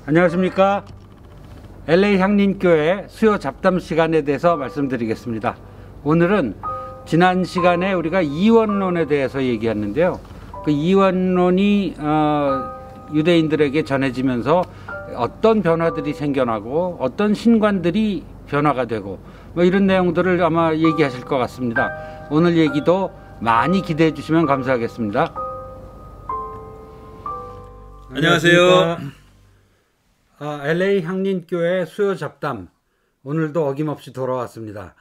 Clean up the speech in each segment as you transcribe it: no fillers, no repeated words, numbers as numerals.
안녕하십니까. LA 향림교회 수요 잡담 시간에 대해서 말씀드리겠습니다. 오늘은 지난 시간에 우리가 이원론에 대해서 얘기했는데요. 그 이원론이 유대인들에게 전해지면서 어떤 변화들이 생겨나고 어떤 신관들이 변화가 되고 뭐 이런 내용들을 아마 얘기하실 것 같습니다. 오늘 얘기도 많이 기대해 주시면 감사하겠습니다. 안녕하세요. LA 향림교회 수요 잡담, 오늘도 어김없이 돌아왔습니다.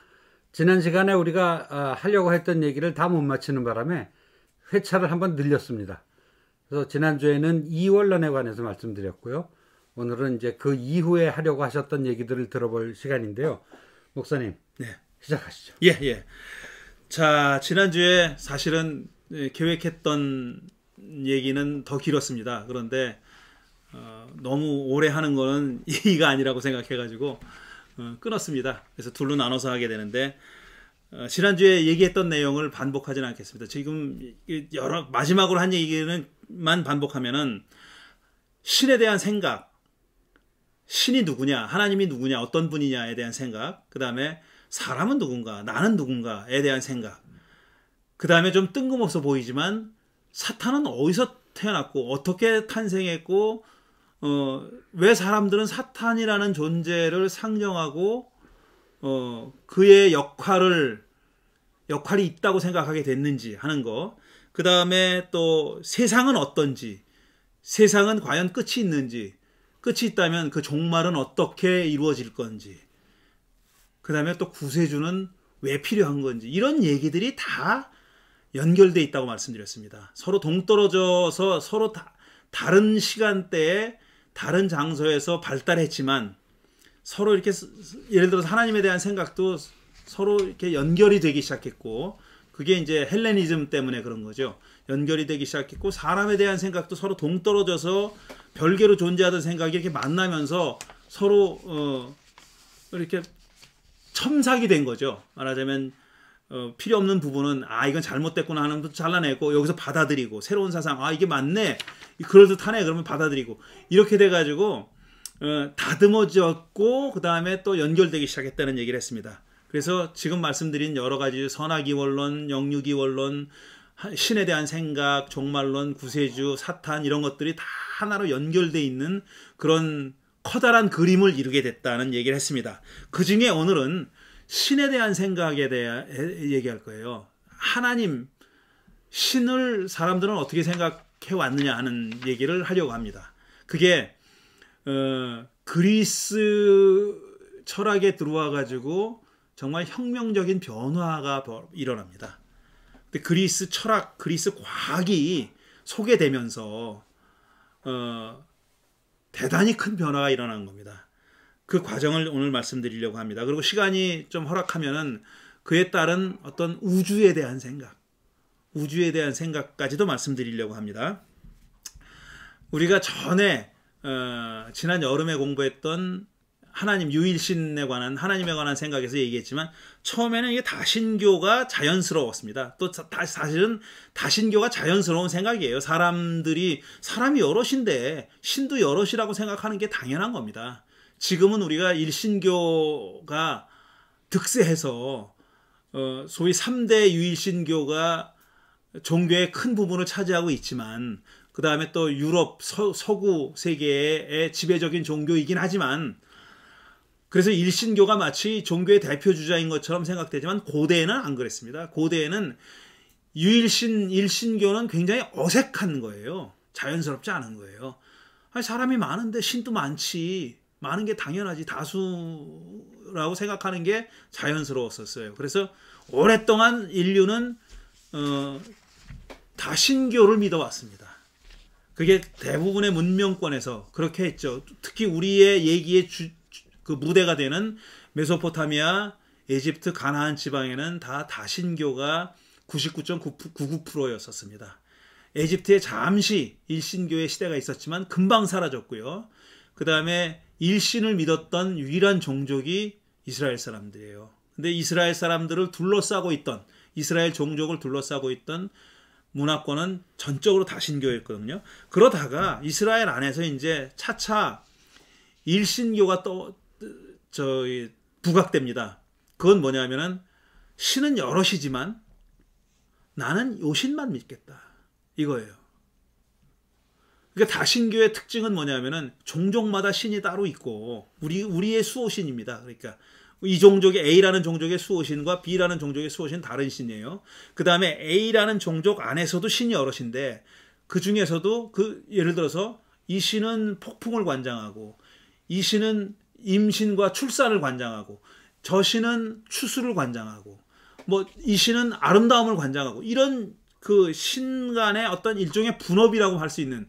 지난 시간에 우리가 하려고 했던 얘기를 다 못 마치는 바람에 회차를 한번 늘렸습니다. 그래서 지난주에는 이원론에 관해서 말씀드렸고요. 오늘은 이제 그 이후에 하려고 하셨던 얘기들을 들어볼 시간인데요. 목사님, 네, 시작하시죠. 예. 자, 지난주에 사실은 계획했던 얘기는 더 길었습니다. 그런데 너무 오래 하는 거는 예의가 아니라고 생각해가지고 끊었습니다. 그래서 둘로 나눠서 하게 되는데 지난주에 얘기했던 내용을 반복하지는 않겠습니다. 지금 마지막으로 한 얘기만 반복하면은 신에 대한 생각, 신이 누구냐, 하나님이 누구냐, 어떤 분이냐에 대한 생각, 그 다음에 사람은 누군가, 나는 누군가에 대한 생각, 그 다음에 좀 뜬금없어 보이지만 사탄은 어디서 태어났고 어떻게 탄생했고 왜 사람들은 사탄이라는 존재를 상정하고 그의 역할이 있다고 생각하게 됐는지 하는 거, 그 다음에 또 세상은 어떤지, 세상은 과연 끝이 있는지, 끝이 있다면 그 종말은 어떻게 이루어질 건지, 그 다음에 또 구세주는 왜 필요한 건지, 이런 얘기들이 다 연결되어 있다고 말씀드렸습니다. 서로 동떨어져서 서로 다른 시간대에 다른 장소에서 발달했지만 서로 이렇게, 예를 들어서 하나님에 대한 생각도 서로 이렇게 연결이 되기 시작했고, 그게 이제 헬레니즘 때문에 그런 거죠. 연결이 되기 시작했고, 사람에 대한 생각도 서로 동떨어져서 별개로 존재하던 생각이 이렇게 만나면서 서로 이렇게 첨삭이 된 거죠. 말하자면 필요 없는 부분은 이건 잘못됐구나 하는 것도 잘라내고, 여기서 받아들이고, 새로운 사상, 이게 맞네, 그럴듯하네, 그러면 받아들이고, 이렇게 돼가지고 다듬어졌고, 그 다음에 또 연결되기 시작했다는 얘기를 했습니다. 그래서 지금 말씀드린 여러 가지 선악이원론, 영육이원론, 신에 대한 생각, 종말론, 구세주, 사탄, 이런 것들이 다 하나로 연결되어 있는 그런 커다란 그림을 이루게 됐다는 얘기를 했습니다. 그 중에 오늘은 신에 대한 생각에 대해 얘기할 거예요. 하나님, 신을 사람들은 어떻게 생각해 왔느냐 하는 얘기를 하려고 합니다. 그게 그리스 철학에 들어와 가지고 정말 혁명적인 변화가 일어납니다. 근데 그리스 철학, 그리스 과학이 소개되면서 대단히 큰 변화가 일어난 겁니다. 그 과정을 오늘 말씀드리려고 합니다. 그리고 시간이 좀 허락하면은 그에 따른 어떤 우주에 대한 생각까지도 말씀드리려고 합니다. 우리가 전에 지난 여름에 공부했던 하나님 유일신에 관한, 하나님에 관한 생각에서 얘기했지만, 처음에는 이게 다신교가 자연스러웠습니다. 또 사실은 다신교가 자연스러운 생각이에요. 사람이 여럿인데 신도 여럿이라고 생각하는 게 당연한 겁니다. 지금은 우리가 일신교가 득세해서 소위 3대 유일신교가 종교의 큰 부분을 차지하고 있지만, 그 다음에 또 유럽 서구 세계의 지배적인 종교이긴 하지만, 그래서 일신교가 마치 종교의 대표주자인 것처럼 생각되지만 고대에는 안 그랬습니다. 고대에는 일신교는 굉장히 어색한 거예요. 자연스럽지 않은 거예요. 사람이 많은데 신도 많지, 많은 게 당연하지, 다수라고 생각하는 게 자연스러웠었어요. 그래서 오랫동안 인류는 다신교를 믿어왔습니다. 그게 대부분의 문명권에서 그렇게 했죠. 특히 우리의 얘기의 그 무대가 되는 메소포타미아, 에집트, 가나안 지방에는 다 다신교가 99.99%였었습니다. 에집트에 잠시 일신교의 시대가 있었지만 금방 사라졌고요. 그 다음에 일신을 믿었던 유일한 종족이 이스라엘 사람들이에요. 근데 이스라엘 사람들을 둘러싸고 있던, 이스라엘 종족을 둘러싸고 있던 문화권은 전적으로 다신교였거든요. 그러다가 이스라엘 안에서 이제 차차 일신교가 또 부각됩니다. 그건 뭐냐면은 신은 여럿이지만 나는 요 신만 믿겠다 이거예요. 그러니까 다신교의 특징은 뭐냐면은 종족마다 신이 따로 있고 우리의 수호신입니다. 그러니까 이 종족의 A라는 종족의 수호신과 B라는 종족의 수호신 다른 신이에요. 그 다음에 A라는 종족 안에서도 신이 여럿인데 그 중에서도 예를 들어서 이 신은 폭풍을 관장하고 이 신은 임신과 출산을 관장하고 저 신은 추수를 관장하고 뭐 이 신은 아름다움을 관장하고 이런 그 신 간의 어떤 일종의 분업이라고 할 수 있는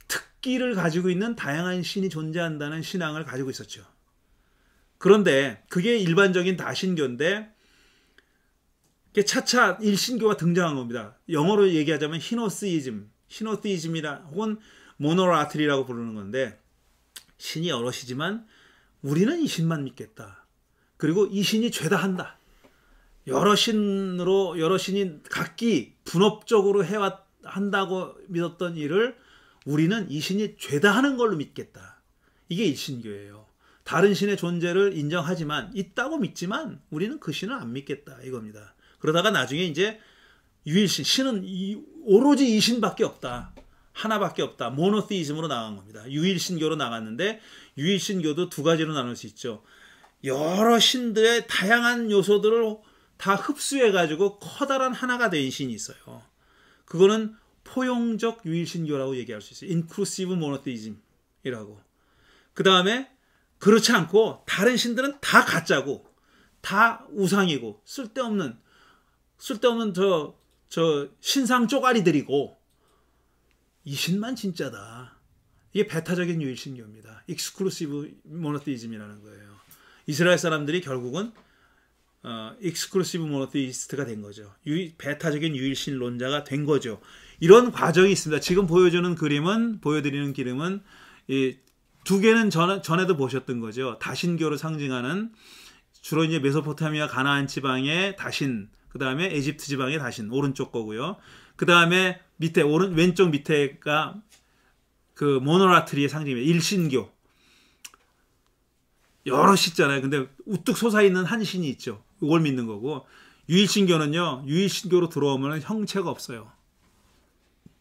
특기를 가지고 있는 다양한 신이 존재한다는 신앙을 가지고 있었죠. 그런데 그게 일반적인 다신교인데 차차 일신교가 등장한 겁니다. 영어로 얘기하자면 히노스이즘이라 혹은 모노라트리라고 부르는 건데 신이 여럿이지만 우리는 이 신만 믿겠다. 그리고 이 신이 죄다 한다. 여러 신이 각기 분업적으로 한다고 믿었던 일을 우리는 이 신이 죄다 하는 걸로 믿겠다. 이게 일신교예요. 다른 신의 존재를 인정하지만 있다고 믿지만 우리는 그 신을 안 믿겠다 이겁니다. 그러다가 나중에 이제 유일신, 신은 오로지 이 신밖에 없다. 하나밖에 없다. 모노티즘으로 나간 겁니다. 유일신교로 나갔는데 유일신교도 두 가지로 나눌 수 있죠. 여러 신들의 다양한 요소들을 다 흡수해가지고 커다란 하나가 된 신이 있어요. 그거는 포용적 유일신교라고 얘기할 수 있어요. 인클루시브 모노티즘이라고. 그 다음에 그렇지 않고 다른 신들은 다 가짜고 다 우상이고 쓸데없는 저 신상 쪼가리들이고 이 신만 진짜다. 이게 배타적인 유일신교입니다. 익스클루시브 모노티즘이라는 거예요. 이스라엘 사람들이 결국은 익스클루시브 모노티스트가 된 거죠. 배타적인 유일신론자가 된 거죠. 이런 과정이 있습니다. 지금 보여드리는 그림은 이 두 개는 전에도 보셨던 거죠. 다신교를 상징하는 주로 이제 메소포타미아 가나안 지방의 다신, 그 다음에 에집트 지방의 다신, 오른쪽 거고요. 그 다음에 왼쪽 밑에가 그 모노라트리의 상징입니다. 일신교. 여럿 있잖아요. 근데 우뚝 솟아있는 한 신이 있죠. 이걸 믿는 거고. 유일신교로 들어오면 형체가 없어요.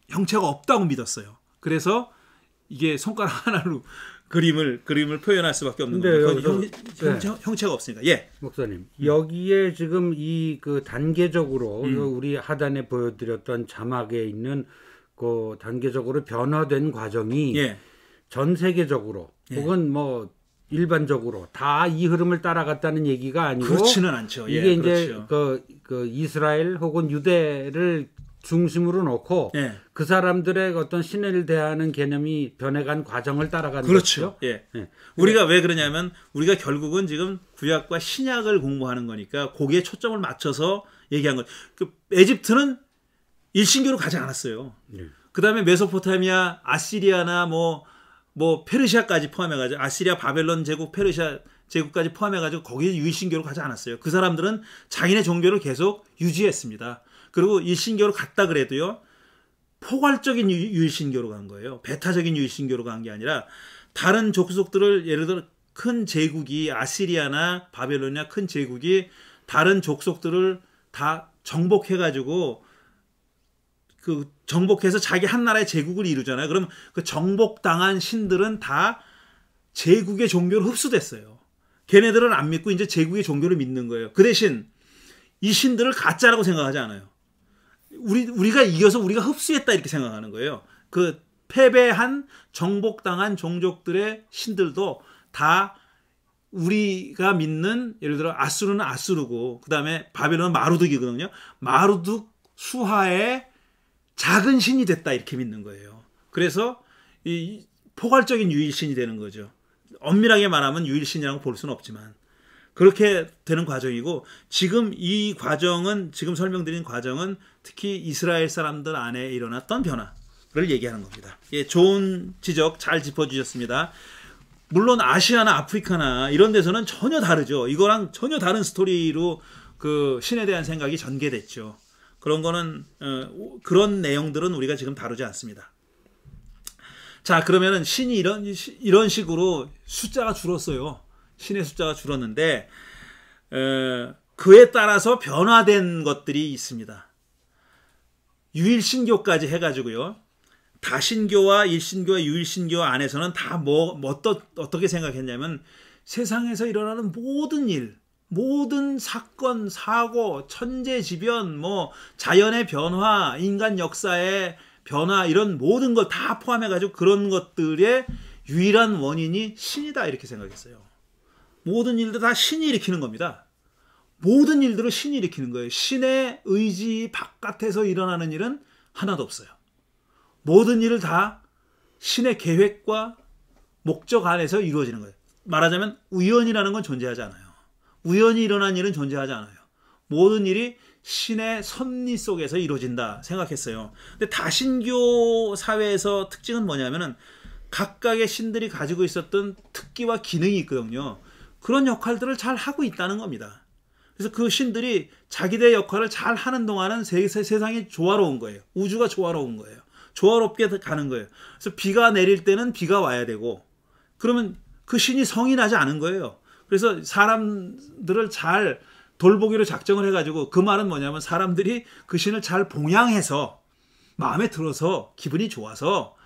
형체가 없다고 믿었어요. 그래서 이게 손가락 하나로 그림을 표현할 수밖에 없는 거예요. 형체가 없으니까. 예. 목사님, 여기에 지금 그 단계적으로 우리 하단에 보여드렸던 자막에 있는 그 단계적으로 변화된 과정이 예. 전 세계적으로 혹은 뭐 일반적으로 다 이 흐름을 따라갔다는 얘기가 아니고 그렇지는 않죠. 이게 이제 그 이스라엘 혹은 유대를 중심으로 놓고 그 사람들의 어떤 신을 대하는 개념이 변해간 과정을 따라가는 그렇죠. 거죠. 예. 우리가 왜 그러냐면 우리가 결국은 지금 구약과 신약을 공부하는 거니까 거기에 초점을 맞춰서 얘기한 거예요. 에집트는 일신교로 가지 않았어요. 그 다음에 메소포타미아, 아시리아나 뭐 페르시아까지 포함해가지고 아시리아, 바벨론 제국, 페르시아 제국까지 포함해가지고 거기에 유일신교로 가지 않았어요. 그 사람들은 자기네 종교를 계속 유지했습니다. 그리고 일신교로 갔다 그래도요, 포괄적인 유일신교로 간 거예요. 배타적인 유일신교로 간 게 아니라 다른 족속들을 예를 들어 큰 제국이 아시리아나 바벨론이나 큰 제국이 다른 족속들을 다 정복해가지고 그 정복해서 자기 한 나라의 제국을 이루잖아요. 그럼 그 정복당한 신들은 다 제국의 종교로 흡수됐어요. 걔네들은 안 믿고 이제 제국의 종교를 믿는 거예요. 그 대신 이 신들을 가짜라고 생각하지 않아요. 우리가 이겨서 우리가 흡수했다 이렇게 생각하는 거예요. 그 패배한 정복당한 종족들의 신들도 다 우리가 믿는, 예를 들어 아수르는 아수르고 그 다음에 바벨론은 마루둑이거든요. 마루둑 수하의 작은 신이 됐다 이렇게 믿는 거예요. 그래서 이 포괄적인 유일신이 되는 거죠. 엄밀하게 말하면 유일신이라고 볼 수는 없지만 그렇게 되는 과정이고, 지금 이 과정은, 지금 설명드린 과정은 특히 이스라엘 사람들 안에 일어났던 변화를 얘기하는 겁니다. 예, 좋은 지적 잘 짚어주셨습니다. 물론 아시아나 아프리카나 이런 데서는 전혀 다르죠. 이거랑 전혀 다른 스토리로 그 신에 대한 생각이 전개됐죠. 그런 거는 그런 내용들은 우리가 지금 다루지 않습니다. 자, 그러면은 신이 이런 식으로 숫자가 줄었어요. 신의 숫자가 줄었는데 그에 따라서 변화된 것들이 있습니다. 유일신교까지 해가지고요. 다신교와 일신교와 유일신교 안에서는 다 어떻게 생각했냐면 세상에서 일어나는 모든 일, 모든 사건, 사고, 천재지변, 자연의 변화, 인간 역사의 변화 이런 모든 걸 다 포함해가지고 그런 것들의 유일한 원인이 신이다 이렇게 생각했어요. 모든 일도 다 신이 일으키는 겁니다. 모든 일들을 신이 일으키는 거예요. 신의 의지 바깥에서 일어나는 일은 하나도 없어요. 모든 일을 다 신의 계획과 목적 안에서 이루어지는 거예요. 말하자면 우연이라는 건 존재하지 않아요. 우연히 일어난 일은 존재하지 않아요. 모든 일이 신의 섭리 속에서 이루어진다 생각했어요. 근데 다신교 사회에서 특징은 뭐냐면은 각각의 신들이 가지고 있었던 특기와 기능이 있거든요. 그런 역할들을 잘 하고 있다는 겁니다. 그래서 그 신들이 자기들의 역할을 잘 하는 동안은 세상이 조화로운 거예요. 우주가 조화로운 거예요. 조화롭게 가는 거예요. 그래서 비가 내릴 때는 비가 와야 되고 그러면 그 신이 성이 나지 않은 거예요. 그래서 사람들을 잘 돌보기로 작정을 해가지고 그 말은 뭐냐면 사람들이 그 신을 잘 봉양해서 마음에 들어서 기분이 좋아서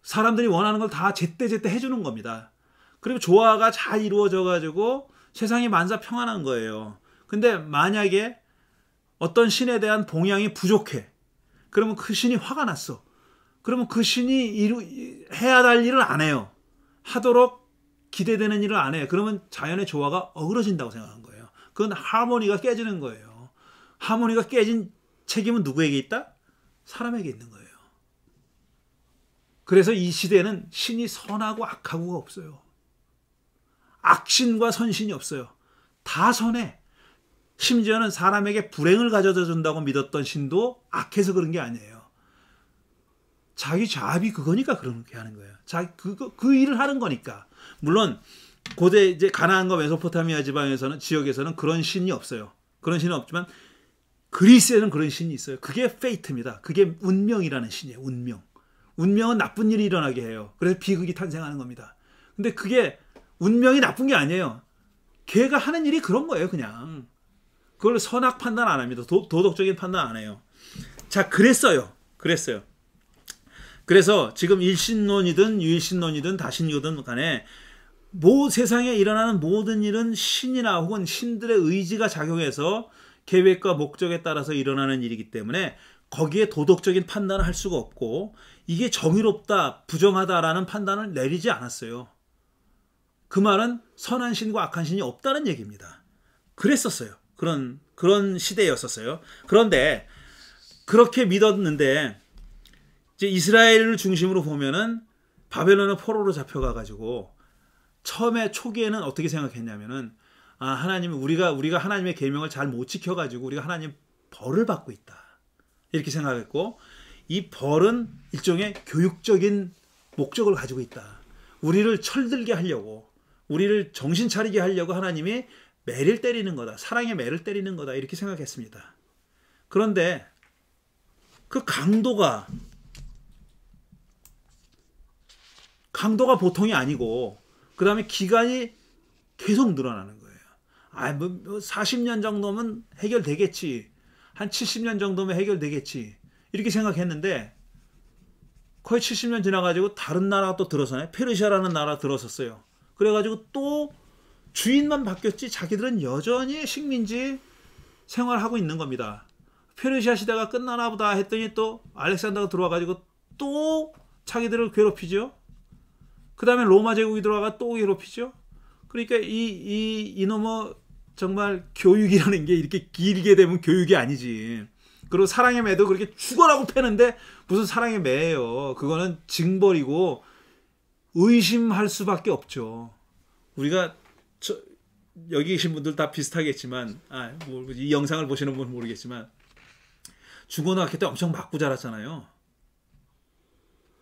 사람들이 원하는 걸 다 제때제때 해주는 겁니다. 그리고 조화가 잘 이루어져가지고 세상이 만사 평안한 거예요. 근데 만약에 어떤 신에 대한 봉양이 부족해. 그러면 그 신이 화가 났어. 그러면 그 신이 해야 할 일을 안 해요. 하도록 기대되는 일을 안 해요. 그러면 자연의 조화가 어그러진다고 생각한 거예요. 그건 하모니가 깨지는 거예요. 하모니가 깨진 책임은 누구에게 있다? 사람에게 있는 거예요. 그래서 이 시대에는 신이 선하고 악하고가 없어요. 악신과 선신이 없어요. 다 선해. 심지어는 사람에게 불행을 가져다 준다고 믿었던 신도 악해서 그런 게 아니에요. 자기 자압이 그거니까 그렇게 하는 거예요. 그 일을 하는 거니까. 물론 고대 이제 가나안과 메소포타미아 지역에서는 그런 신이 없어요. 그런 신은 없지만 그리스에는 그런 신이 있어요. 그게 페이트입니다. 그게 운명이라는 신이에요. 운명. 운명은 나쁜 일이 일어나게 해요. 그래서 비극이 탄생하는 겁니다. 근데 그게 운명이 나쁜 게 아니에요. 걔가 하는 일이 그런 거예요. 그냥. 그걸 선악 판단 안 합니다. 도덕적인 판단 안 해요. 자, 그랬어요. 그래서 지금 일신론이든 유일신론이든 다신교든 간에 세상에 일어나는 모든 일은 신이나 혹은 신들의 의지가 작용해서 계획과 목적에 따라서 일어나는 일이기 때문에 거기에 도덕적인 판단을 할 수가 없고 이게 정의롭다, 부정하다라는 판단을 내리지 않았어요. 그 말은 선한 신과 악한 신이 없다는 얘기입니다. 그랬었어요. 그런 시대였었어요. 그런데 그렇게 믿었는데 이제 이스라엘을 중심으로 보면은 바벨론의 포로로 잡혀가가지고 처음에 초기에는 어떻게 생각했냐면은 하나님 우리가 하나님의 계명을 잘 못 지켜가지고 우리가 하나님 벌을 받고 있다 이렇게 생각했고 이 벌은 일종의 교육적인 목적을 가지고 있다. 우리를 철들게 하려고 우리를 정신 차리게 하려고 하나님이 매를 때리는 거다. 사랑의 매를 때리는 거다. 이렇게 생각했습니다. 그런데 그 강도가 보통이 아니고 그 다음에 기간이 계속 늘어나는 거예요. 40년 정도면 해결되겠지. 한 70년 정도면 해결되겠지. 이렇게 생각했는데 거의 70년 지나가지고 다른 나라가 또 들어서네. 페르시아라는 나라가 들어섰어요. 그래가지고 또 주인만 바뀌었지 자기들은 여전히 식민지 생활하고 있는 겁니다. 페르시아 시대가 끝나나 보다 했더니 또 알렉산더가 들어와가지고 또 자기들을 괴롭히죠. 그 다음에 로마 제국이 들어와가 또 괴롭히죠. 그러니까 이놈의 정말 교육이라는 게 이렇게 길게 되면 교육이 아니지. 그리고 사랑의 매도 그렇게 죽어라고 패는데 무슨 사랑의 매예요. 그거는 징벌이고 의심할 수밖에 없죠. 우리가 여기 계신 분들 다 비슷하겠지만 이 영상을 보시는 분은 모르겠지만 중고등학교 때 엄청 맞고 자랐잖아요.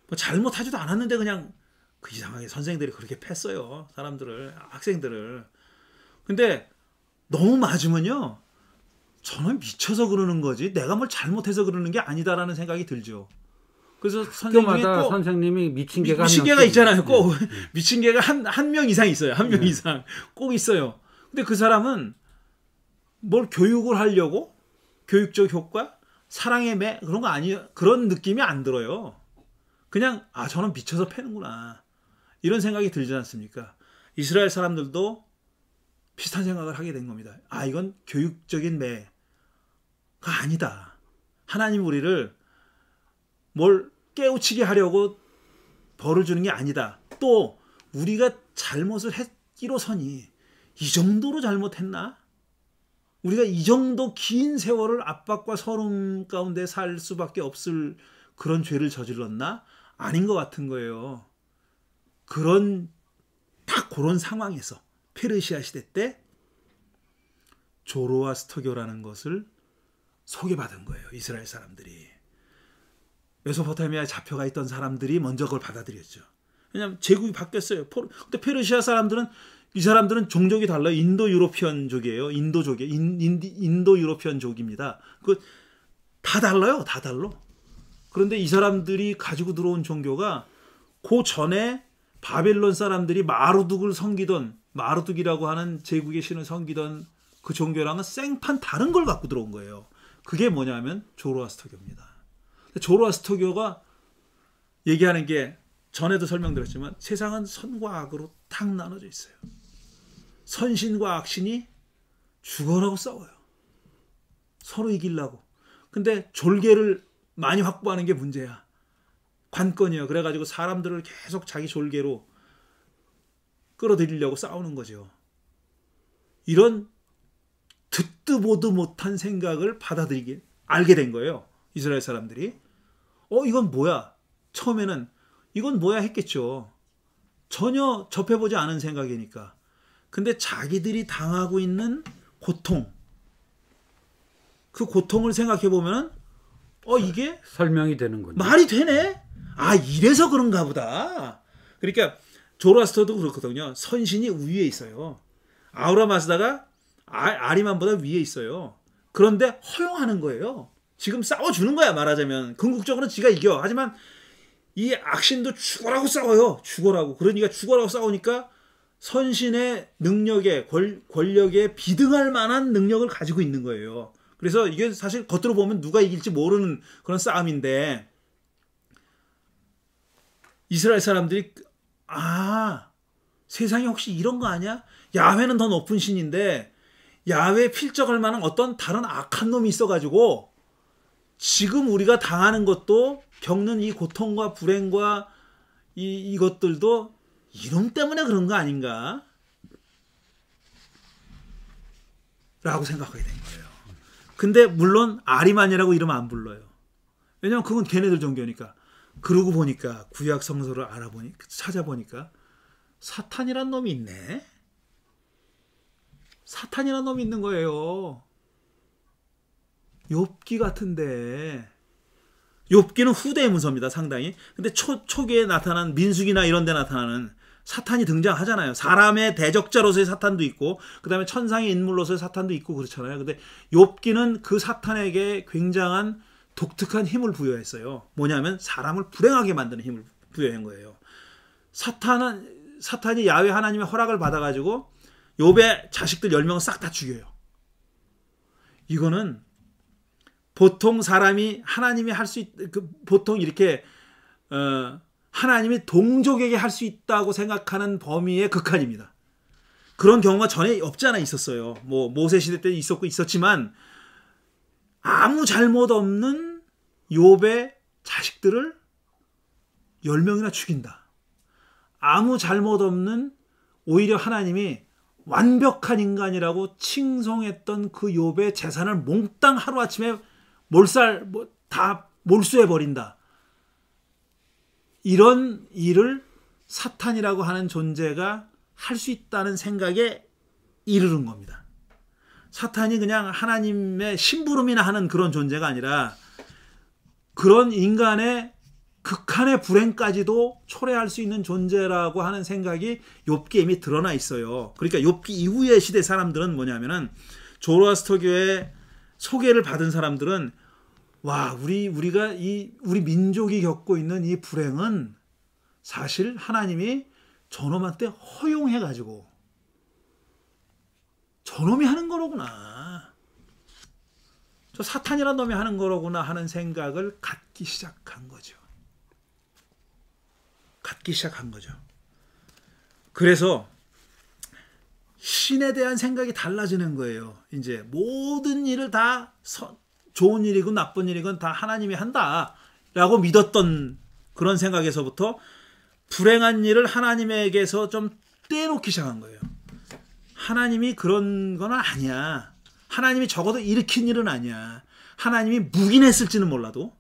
뭐 잘못하지도 않았는데 그냥 그 이상하게 선생들이 그렇게 팼어요. 사람들을, 학생들을. 근데 너무 맞으면요. 저는 미쳐서 그러는 거지 내가 뭘 잘못해서 그러는 게 아니다라는 생각이 들죠. 그래서 선생님이 학교마다 꼭 선생님이 미친 개가 미친 한 개가 명씩 있잖아요. 꼭 네. 미친 개가 한 명 이상 있어요. 한 명 이상 꼭 있어요. 근데 그 사람은 뭘 교육을 하려고 교육적 효과, 사랑의 매 그런 거 아니에요. 그런 느낌이 안 들어요. 그냥 저는 미쳐서 패는구나 이런 생각이 들지 않습니까? 이스라엘 사람들도 비슷한 생각을 하게 된 겁니다. 이건 교육적인 매가 아니다. 하나님 우리를 뭘 깨우치게 하려고 벌을 주는 게 아니다. 또 우리가 잘못을 했기로서니 이 정도로 잘못했나? 우리가 이 정도 긴 세월을 압박과 서름 가운데 살 수밖에 없을 그런 죄를 저질렀나? 아닌 것 같은 거예요. 딱 그런 상황에서 페르시아 시대 때 조로아스터교라는 것을 소개받은 거예요. 이스라엘 사람들이. 메소포타미아에 잡혀가 있던 사람들이 먼저 그걸 받아들였죠. 왜냐하면 제국이 바뀌었어요. 근데 페르시아 사람들은 이 사람들은 종족이 달라요. 인도 유로피언족이에요. 인도족이에요. 인도 유로피언족입니다. 다 달라요. 다 달라. 그런데 이 사람들이 가지고 들어온 종교가 그 전에 바벨론 사람들이 마르둑을 섬기던 마르둑이라고 하는 제국의 신을 섬기던 그 종교랑은 생판 다른 걸 갖고 들어온 거예요. 그게 뭐냐면 조로아스터교입니다. 조로아스터교가 얘기하는 게 전에도 설명드렸지만 세상은 선과 악으로 탁 나눠져 있어요. 선신과 악신이 죽어라고 싸워요. 서로 이기려고. 근데 졸개를 많이 확보하는 게 문제야. 관건이에요. 그래가지고 사람들을 계속 자기 졸개로 끌어들이려고 싸우는 거죠. 이런 듣도 보도 못한 생각을 알게 된 거예요. 이스라엘 사람들이. 이건 뭐야? 처음에는 이건 뭐야 했겠죠. 전혀 접해보지 않은 생각이니까. 근데 자기들이 당하고 있는 고통, 그 고통을 생각해보면 이게 설명이 되는 거죠. 말이 되네? 이래서 그런가 보다. 그러니까 조로아스터도 그렇거든요. 선신이 위에 있어요. 아우라 마즈다가 아리만보다 위에 있어요. 그런데 허용하는 거예요. 지금 싸워주는 거야 말하자면. 궁극적으로는 지가 이겨. 하지만 이 악신도 죽어라고 싸워요. 죽어라고. 그러니까 죽어라고 싸우니까 선신의 능력에 권력에 비등할 만한 능력을 가지고 있는 거예요. 그래서 이게 사실 겉으로 보면 누가 이길지 모르는 그런 싸움인데 이스라엘 사람들이 세상에 혹시 이런 거 아니야? 야훼는 더 높은 신인데 야훼에 필적할 만한 어떤 다른 악한 놈이 있어가지고 지금 우리가 당하는 것도 겪는 이 고통과 불행과 이것들도 이놈 때문에 그런 거 아닌가? 라고 생각하게 된 거예요. 근데 물론 아리만이라고 이름 안 불러요. 왜냐면 그건 걔네들 종교니까. 그러고 보니까 구약 성서를 찾아보니까 사탄이란 놈이 있네. 사탄이란 놈이 있는 거예요. 욥기 같은데. 욥기는 후대의 문서입니다. 상당히. 근데 초기에 나타난 민수기나 이런 데 나타나는 사탄이 등장하잖아요. 사람의 대적자로서의 사탄도 있고 그 다음에 천상의 인물로서의 사탄도 있고 그렇잖아요. 근데 욥기는 그 사탄에게 굉장한 독특한 힘을 부여했어요. 뭐냐면 사람을 불행하게 만드는 힘을 부여한 거예요. 사탄이 야훼 하나님의 허락을 받아가지고 욥의 자식들 10명을 싹 다 죽여요. 이거는 보통 사람이 하나님이 보통 이렇게 하나님이 동족에게 할 수 있다고 생각하는 범위의 극한입니다. 그런 경우가 전에 없지 않아 있었어요. 모세 시대 때 있었지만 아무 잘못 없는 욥의 자식들을 10명이나 죽인다. 아무 잘못 없는 오히려 하나님이 완벽한 인간이라고 칭송했던 그 욥의 재산을 몽땅 하루아침에 다 몰수해버린다. 이런 일을 사탄이라고 하는 존재가 할 수 있다는 생각에 이르는 겁니다. 사탄이 그냥 하나님의 심부름이나 하는 그런 존재가 아니라 그런 인간의 극한의 불행까지도 초래할 수 있는 존재라고 하는 생각이 욥기에 이미 드러나 있어요. 그러니까 욥기 이후의 시대 사람들은 뭐냐면은 조로아스터교의 소개를 받은 사람들은 와, 우리가 우리 민족이 겪고 있는 이 불행은 사실 하나님이 저놈한테 허용해가지고 저놈이 하는 거로구나. 저 사탄이란 놈이 하는 거로구나 하는 생각을 갖기 시작한 거죠. 그래서 신에 대한 생각이 달라지는 거예요. 이제 모든 일을 다 좋은 일이건 나쁜 일이건 다 하나님이 한다라고 믿었던 그런 생각에서부터 불행한 일을 하나님에게서 좀 떼놓기 시작한 거예요. 하나님이 그런 건 아니야. 하나님이 적어도 일으킨 일은 아니야. 하나님이 묵인했을지는 몰라도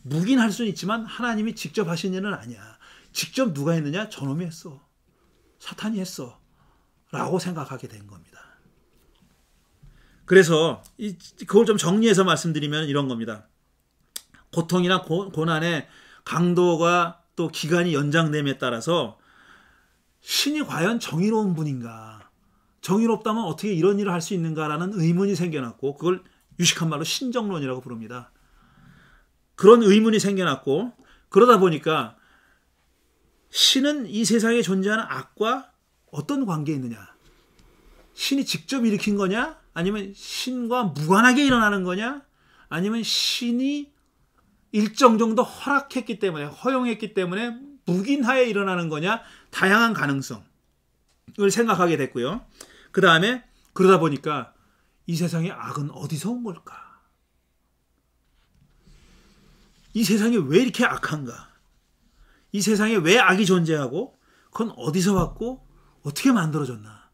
묵인할 수는 있지만 하나님이 직접 하신 일은 아니야. 직접 누가 했느냐? 저놈이 했어. 사탄이 했어. 라고 생각하게 된 겁니다. 그래서 그걸 좀 정리해서 말씀드리면 이런 겁니다. 고통이나 고난의 강도가 또 기간이 연장됨에 따라서 신이 과연 정의로운 분인가? 정의롭다면 어떻게 이런 일을 할 수 있는가라는 의문이 생겨났고 그걸 유식한 말로 신정론이라고 부릅니다. 그런 의문이 생겨났고 그러다 보니까 신은 이 세상에 존재하는 악과 어떤 관계에 있느냐? 신이 직접 일으킨 거냐? 아니면 신과 무관하게 일어나는 거냐? 아니면 신이 일정 정도 허락했기 때문에 허용했기 때문에 묵인하에 일어나는 거냐? 다양한 가능성을 생각하게 됐고요. 그 다음에 그러다 보니까 이 세상의 악은 어디서 온 걸까? 이 세상이 왜 이렇게 악한가? 이 세상에 왜 악이 존재하고 그건 어디서 왔고 어떻게 만들어졌나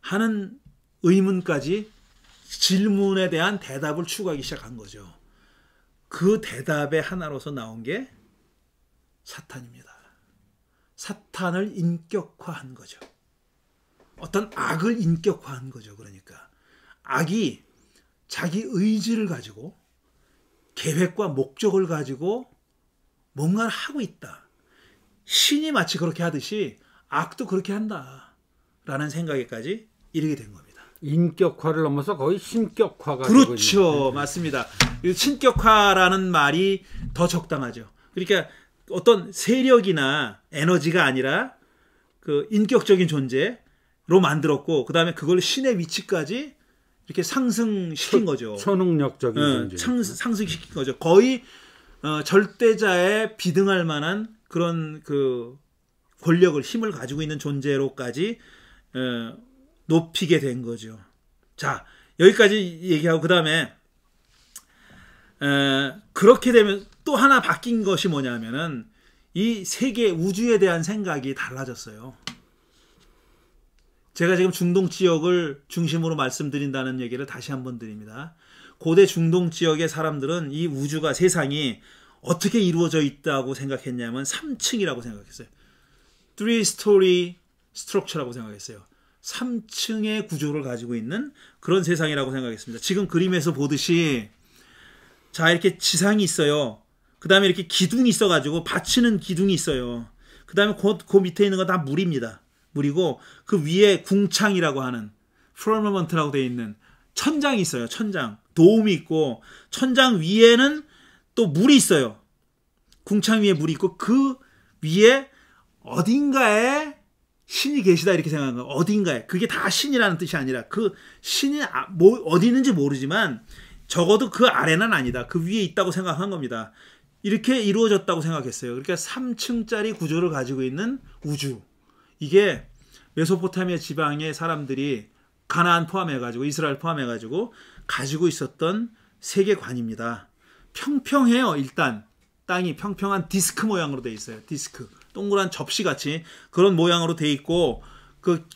하는 의문까지 질문에 대한 대답을 추구하기 시작한 거죠. 그 대답의 하나로서 나온 게 사탄입니다. 사탄을 인격화한 거죠. 어떤 악을 인격화한 거죠. 그러니까 악이 자기 의지를 가지고 계획과 목적을 가지고 뭔가를 하고 있다. 신이 마치 그렇게 하듯이 악도 그렇게 한다라는 생각에까지 이르게 된 겁니다. 인격화를 넘어서 거의 신격화가 그렇죠. 맞습니다. 신격화라는 말이 더 적당하죠. 그러니까 어떤 세력이나 에너지가 아니라 그 인격적인 존재로 만들었고 그 다음에 그걸 신의 위치까지 이렇게 상승시킨 거죠. 초능력적인 존재. 상승시킨 거죠. 거의 절대자에 비등할 만한 그런 그 권력을 힘을 가지고 있는 존재로까지 높이게 된 거죠. 자, 여기까지 얘기하고 그 다음에 그렇게 되면 또 하나 바뀐 것이 뭐냐면은 이 세계 우주에 대한 생각이 달라졌어요. 제가 지금 중동 지역을 중심으로 말씀드린다는 얘기를 다시 한번 드립니다. 고대 중동 지역의 사람들은 이 우주가 세상이 어떻게 이루어져 있다고 생각했냐면 3층이라고 생각했어요. 3-story structure라고 생각했어요. 3층의 구조를 가지고 있는 그런 세상이라고 생각했습니다. 지금 그림에서 보듯이 자 이렇게 지상이 있어요. 그 다음에 이렇게 기둥이 있어가지고 받치는 기둥이 있어요. 그 다음에 그 밑에 있는 거 다 물입니다. 물이고 그 위에 궁창이라고 하는 firmament라고 되어 있는 천장이 있어요. 천장. 도움이 있고 천장 위에는 또 물이 있어요. 궁창 위에 물이 있고 그 위에 어딘가에 신이 계시다 이렇게 생각하는 거예요. 어딘가에. 그게 다 신이라는 뜻이 아니라 그 신이 어디 있는지 모르지만 적어도 그 아래는 아니다. 그 위에 있다고 생각한 겁니다. 이렇게 이루어졌다고 생각했어요. 그러니까 3층짜리 구조를 가지고 있는 우주. 이게 메소포타미아 지방의 사람들이 가나안 포함해가지고 이스라엘 포함해가지고 가지고 있었던 세계관입니다. 평평해요. 일단 땅이 평평한 디스크 모양으로 되어 있어요. 디스크. 동그란 접시같이 그런 모양으로 되어 있고 그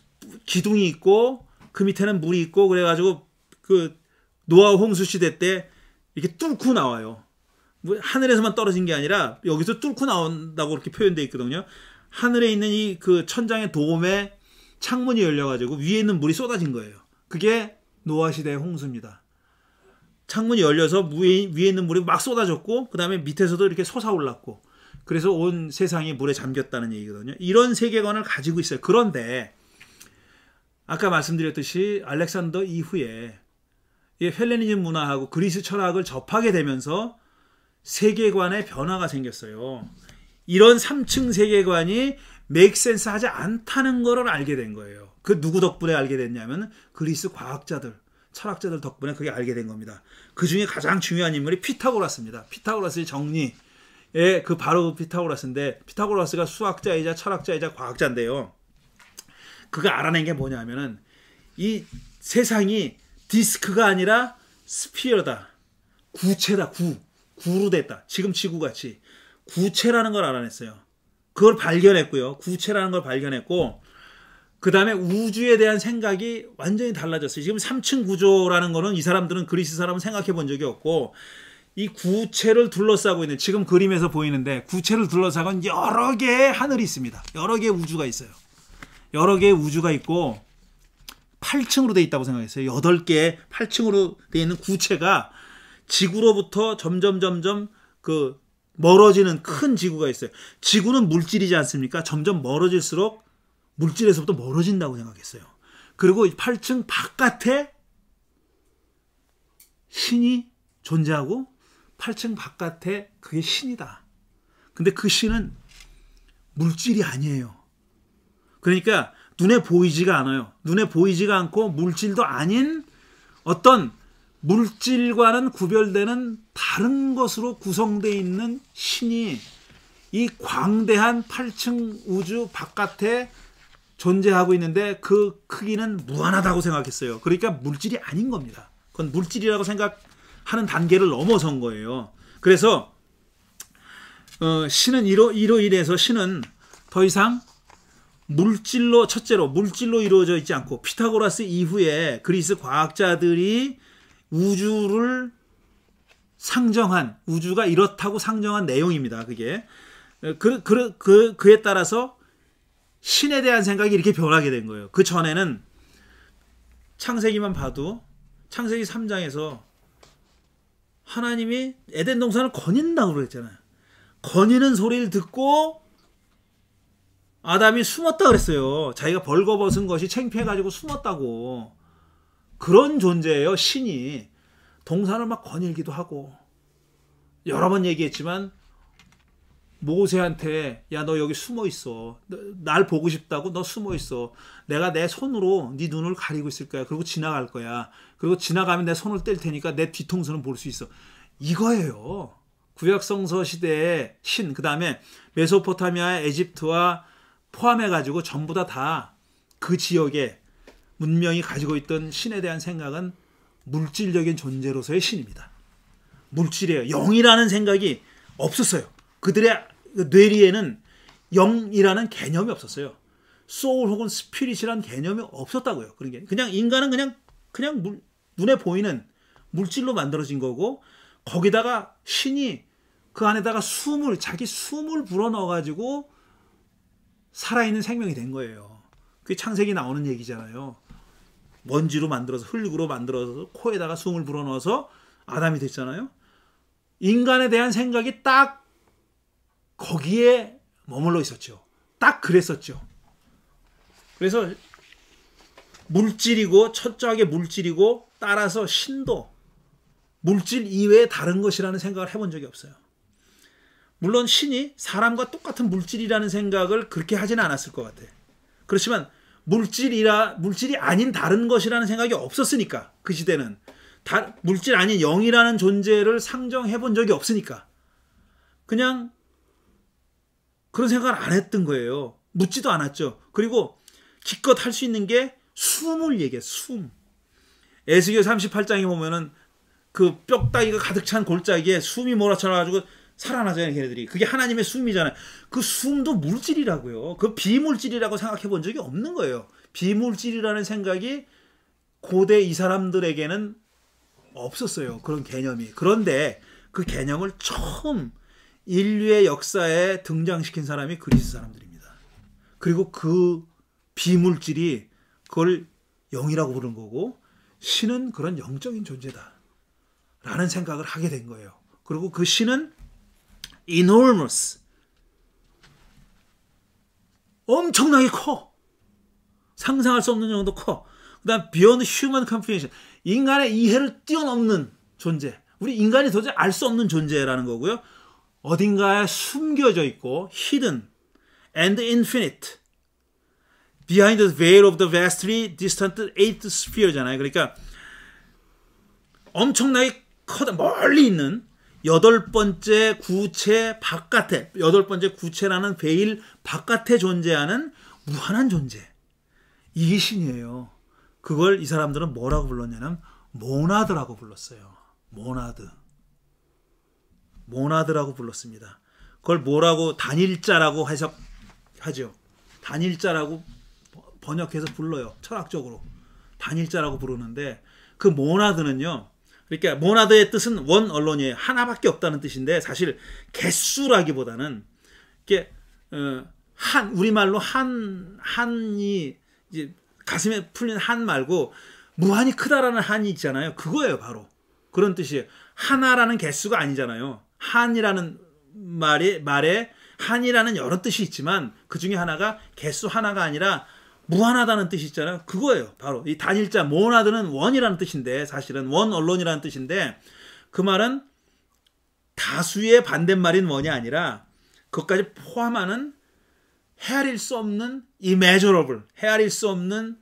기둥이 있고 그 밑에는 물이 있고 그래가지고 그 노아와 홍수 시대 때 이렇게 뚫고 나와요. 하늘에서만 떨어진 게 아니라 여기서 뚫고 나온다고 그렇게 표현되어 있거든요. 하늘에 있는 이 그 천장의 도움에 창문이 열려가지고 위에 있는 물이 쏟아진 거예요. 그게 노아 시대의 홍수입니다. 창문이 열려서 위에 있는 물이 막 쏟아졌고 그 다음에 밑에서도 이렇게 솟아올랐고 그래서 온 세상이 물에 잠겼다는 얘기거든요. 이런 세계관을 가지고 있어요. 그런데 아까 말씀드렸듯이 알렉산더 이후에 헬레니즘 문화하고 그리스 철학을 접하게 되면서 세계관의 변화가 생겼어요. 이런 3층 세계관이 make sense 하지 않다는 것을 알게 된 거예요. 그 누구 덕분에 알게 됐냐면 그리스 과학자들, 철학자들 덕분에 그게 알게 된 겁니다. 그 중에 가장 중요한 인물이 피타고라스입니다. 피타고라스의 정리의 그 바로 피타고라스인데, 피타고라스가 수학자이자 철학자이자 과학자인데요. 그가 알아낸 게 뭐냐면은 이 세상이 디스크가 아니라 스피어다. 구체다. 구로 됐다. 지금 지구같이 구체라는 걸 알아냈어요. 그걸 발견했고요. 구체라는 걸 발견했고, 그 다음에 우주에 대한 생각이 완전히 달라졌어요. 지금 3층 구조라는 거는 이 사람들은, 그리스 사람은 생각해 본 적이 없고, 이 구체를 둘러싸고 있는, 지금 그림에서 보이는데 구체를 둘러싸고 여러 개의 하늘이 있습니다. 여러 개의 우주가 있어요. 여러 개의 우주가 있고 8층으로 되어 있다고 생각했어요. 8개의 8층으로 되어 있는 구체가 지구로부터 점점 그 멀어지는 큰 지구가 있어요. 지구는 물질이지 않습니까? 점점 멀어질수록 물질에서부터 멀어진다고 생각했어요. 그리고 8층 바깥에 신이 존재하고 8층 바깥에 그게 신이다. 근데 그 신은 물질이 아니에요. 그러니까 눈에 보이지가 않아요. 눈에 보이지가 않고 물질도 아닌 어떤 물질과는 구별되는 다른 것으로 구성되어 있는 신이 이 광대한 8층 우주 바깥에 존재하고 있는데 그 크기는 무한하다고 생각했어요. 그러니까 물질이 아닌 겁니다. 그건 물질이라고 생각하는 단계를 넘어선 거예요. 그래서 신은 이로 인해서 신은 더 이상 물질로, 첫째로 물질로 이루어져 있지 않고, 피타고라스 이후에 그리스 과학자들이 우주를 상정한, 우주가 이렇다고 상정한 내용입니다. 그게 그에 따라서 신에 대한 생각이 이렇게 변하게 된 거예요. 그 전에는 창세기만 봐도 창세기 3장에서 하나님이 에덴 동산을 거닌다고 그랬잖아요. 거니는 소리를 듣고 아담이 숨었다 그랬어요. 자기가 벌거벗은 것이 창피해가지고 숨었다고. 그런 존재예요. 신이. 동산을 막 거닐기도 하고. 여러 번 얘기했지만 모세한테 야, 너 여기 숨어 있어. 날 보고 싶다고? 너 숨어 있어. 내가 내 손으로 네 눈을 가리고 있을 거야. 그리고 지나갈 거야. 그리고 지나가면 내 손을 뗄 테니까 내 뒤통수는 볼 수 있어. 이거예요. 구약성서 시대의 신, 그 다음에 메소포타미아, 에집트와 포함해가지고 전부 다 그 지역의 문명이 가지고 있던 신에 대한 생각은 물질적인 존재로서의 신입니다. 물질이에요. 영이라는 생각이 없었어요. 그들의 뇌리에는 영이라는 개념이 없었어요. 소울 혹은 스피릿이라는 개념이 없었다고요. 그런 게 그냥 인간은 그냥 눈에 보이는 물질로 만들어진 거고, 거기다가 신이 그 안에다가 자기 숨을 불어넣어 가지고 살아있는 생명이 된 거예요. 그게 창세기 나오는 얘기잖아요. 먼지로 만들어서, 흙으로 만들어서 코에다가 숨을 불어넣어서 아담이 됐잖아요. 인간에 대한 생각이 딱 거기에 머물러 있었죠. 딱 그랬었죠. 그래서 물질이고, 철저하게 물질이고, 따라서 신도 물질 이외에 다른 것이라는 생각을 해본 적이 없어요. 물론 신이 사람과 똑같은 물질이라는 생각을 그렇게 하지는 않았을 것 같아요. 그렇지만 물질이 아닌 다른 것이라는 생각이 없었으니까, 그 시대는 물질 아닌 영이라는 존재를 상정해 본 적이 없으니까 그냥 그런 생각을 안 했던 거예요. 묻지도 않았죠. 그리고 기껏 할 수 있는 게 숨을 얘기해. 숨. 에스겔 38장에 보면은 그 뼈다귀가 가득 찬 골짜기에 숨이 몰아쳐가지고 살아나잖아요, 걔네들이. 그게 하나님의 숨이잖아요. 그 숨도 물질이라고요. 그 비물질이라고 생각해 본 적이 없는 거예요. 비물질이라는 생각이 고대 이 사람들에게는 없었어요. 그런 개념이. 그런데 그 개념을 처음 인류의 역사에 등장시킨 사람이 그리스 사람들입니다. 그리고 그 비물질이 그걸 영이라고 부른 거고, 신은 그런 영적인 존재다 라는 생각을 하게 된 거예요. 그리고 그 신은 enormous, 엄청나게 커. 상상할 수 없는 정도 커. 그 다음 beyond human comprehension, 인간의 이해를 뛰어넘는 존재. 우리 인간이 도저히 알 수 없는 존재라는 거고요. 어딘가에 숨겨져 있고 hidden and infinite behind the veil of the vastly distant eighth sphere잖아요. 그러니까 엄청나게 멀리 있는 여덟 번째 구체 바깥에, 여덟 번째 구체라는 베일 바깥에 존재하는 무한한 존재. 이게 신이에요. 그걸 이 사람들은 뭐라고 불렀냐면 모나드라고 불렀어요. 모나드라고 불렀습니다. 그걸 뭐라고 단일자라고 해석하죠. 단일자라고 번역해서 불러요. 철학적으로 단일자라고 부르는데 그 모나드는요. 그러니까 모나드의 뜻은 원 언론이에요. 하나밖에 없다는 뜻인데 사실 개수라기보다는 이게 우리말로 한이 이제 가슴에 풀린 한 말고 무한히 크다라는 한이 있잖아요. 그거예요, 바로. 그런 뜻이에요. 하나라는 개수가 아니잖아요. 한이라는 말에 한이라는 여러 뜻이 있지만 그 중에 하나가 개수 하나가 아니라 무한하다는 뜻이 있잖아요. 그거예요. 바로 이 단일자 모나드는 원이라는 뜻인데 사실은 원 언론이라는 뜻인데 그 말은 다수의 반대말인 원이 아니라 그것까지 포함하는 헤아릴 수 없는 immeasurable, 헤아릴 수 없는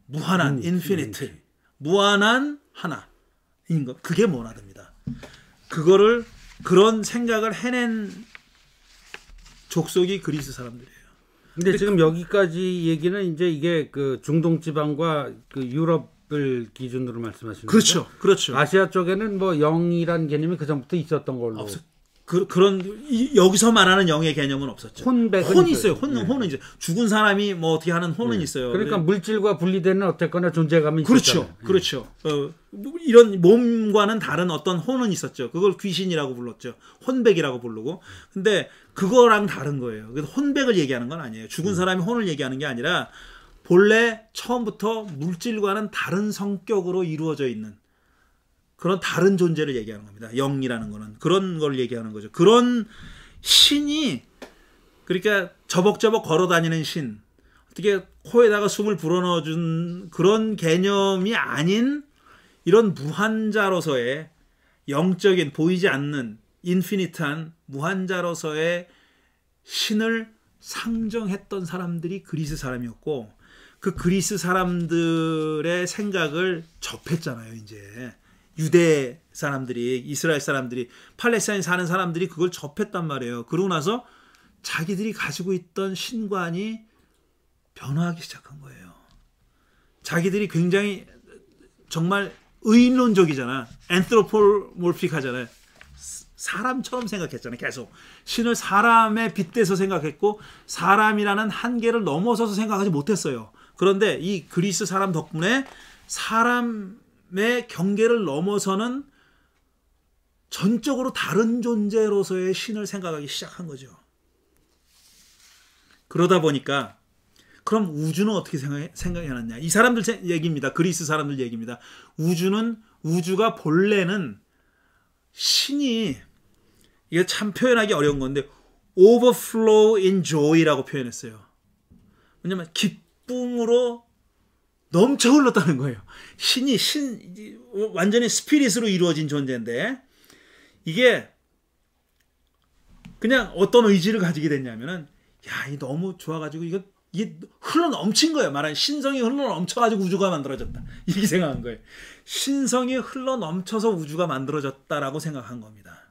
무한한 infinite, 무한한 하나인 것. 그게 모나드입니다. 그런 생각을 해낸 족속이 그리스 사람들이에요. 근데 지금 여기까지 얘기는 이제 이게 그 중동 지방과 그 유럽을 기준으로 말씀하시는 그렇죠. 거죠? 그렇죠. 아시아 쪽에는 뭐 영이란 개념이 그 전부터 있었던 걸로. 여기서 말하는 영의 개념은 없었죠. 혼이 있어요. 혼은 이제 죽은 사람이 뭐 어떻게 하는 혼은 있어요. 그러니까 물질과 분리되는 어쨌거나 존재감이 있었잖아요. 그렇죠. 이런 몸과는 다른 어떤 혼은 있었죠. 그걸 귀신이라고 불렀죠. 혼백이라고 부르고. 근데 그거랑 다른 거예요. 그래서 혼백을 얘기하는 건 아니에요. 죽은 사람이 혼을 얘기하는 게 아니라 본래 처음부터 물질과는 다른 성격으로 이루어져 있는 그런 다른 존재를 얘기하는 겁니다. 영이라는 거는 그런 걸 얘기하는 거죠. 그런 신이 그러니까 저벅저벅 걸어다니는 신, 어떻게 코에다가 숨을 불어넣어준 그런 개념이 아닌 이런 무한자로서의 영적인 보이지 않는 인피니트한 무한자로서의 신을 상정했던 사람들이 그리스 사람이었고 그 그리스 사람들의 생각을 접했잖아요. 이제 유대 사람들이, 이스라엘 사람들이, 팔레스타인 사는 사람들이 그걸 접했단 말이에요. 그러고 나서 자기들이 가지고 있던 신관이 변화하기 시작한 거예요. 자기들이 굉장히 정말 의인론적이잖아. 엔트로포몰픽하잖아요. 사람처럼 생각했잖아요. 계속 신을 사람에 빗대서 생각했고 사람이라는 한계를 넘어서서 생각하지 못했어요. 그런데 이 그리스 사람 덕분에 사람의 경계를 넘어서는 전적으로 다른 존재로서의 신을 생각하기 시작한 거죠. 그러다 보니까 그럼 우주는 어떻게 생각해놨냐? 이 사람들 얘기입니다. 그리스 사람들 얘기입니다. 우주가 본래는 신이, 이게 참 표현하기 어려운 건데 overflow in joy라고 표현했어요. 왜냐면 기쁨으로 넘쳐 흘렀다는 거예요. 신이 완전히 스피릿으로 이루어진 존재인데 이게 그냥 어떤 의지를 가지게 됐냐면은 이 너무 좋아가지고 이게 흘러 넘친 거예요. 말하는 신성이 흘러 넘쳐가지고 우주가 만들어졌다. 이렇게 생각한 거예요. 신성이 흘러 넘쳐서 우주가 만들어졌다라고 생각한 겁니다.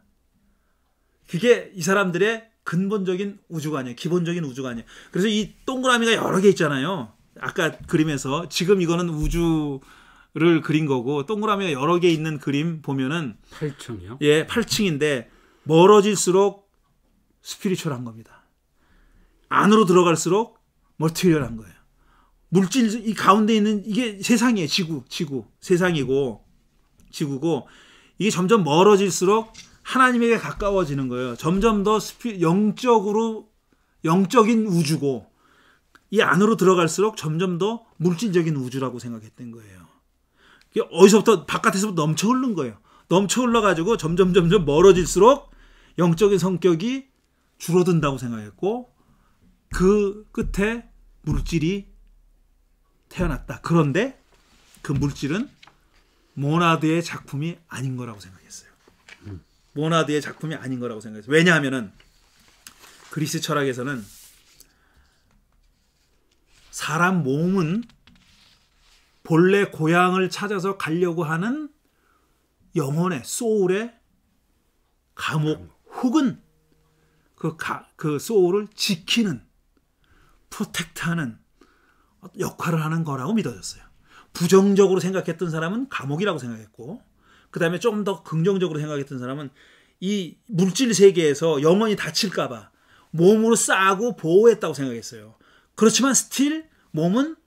그게 이 사람들의 근본적인 우주가 아니에요. 기본적인 우주가 아니에요. 그래서 이 동그라미가 여러 개 있잖아요. 아까 그림에서 지금 이거는 우주를 그린 거고 동그라미가 여러 개 있는 그림 보면은 8층이요? 예, 8층인데 멀어질수록 스피리추얼한 겁니다. 안으로 들어갈수록 머티리얼한 거예요. 물질 이 가운데 있는 이게 세상이에요. 지구 세상이고 지구고 이게 점점 멀어질수록 하나님에게 가까워지는 거예요. 점점 더 영적인 우주고 이 안으로 들어갈수록 점점 더 물질적인 우주라고 생각했던 거예요. 이게 어디서부터 바깥에서부터 넘쳐 흐른 거예요. 넘쳐 흘러가지고 점점 멀어질수록 영적인 성격이 줄어든다고 생각했고 그 끝에 물질이 태어났다. 그런데 그 물질은 모나드의 작품이 아닌 거라고 생각했어요. 모나드의 작품이 아닌 거라고 생각해요. 왜냐하면은 그리스 철학에서는 사람 몸은 본래 고향을 찾아서 가려고 하는 영혼의 소울의 감옥 혹은 그 소울을 지키는 프로텍트하는 역할을 하는 거라고 믿어졌어요. 부정적으로 생각했던 사람은 감옥이라고 생각했고, 그 다음에 조금 더 긍정적으로 생각했던 사람은 이 물질 세계에서 영혼이 다칠까 봐 몸으로 싸고 보호했다고 생각했어요. 그렇지만 스틸 몸은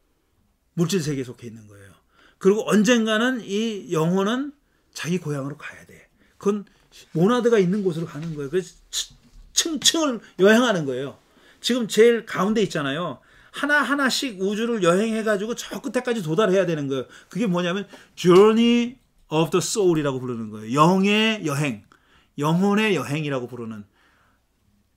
물질 세계에 속해 있는 거예요. 그리고 언젠가는 이 영혼은 자기 고향으로 가야 돼. 그건 모나드가 있는 곳으로 가는 거예요. 그래서 층층을 여행하는 거예요. 지금 제일 가운데 있잖아요. 하나하나씩 우주를 여행해가지고 저 끝에까지 도달해야 되는 거예요. 그게 뭐냐면 Journey of the Soul이라고 부르는 거예요. 영의 여행, 영혼의 여행이라고 부르는,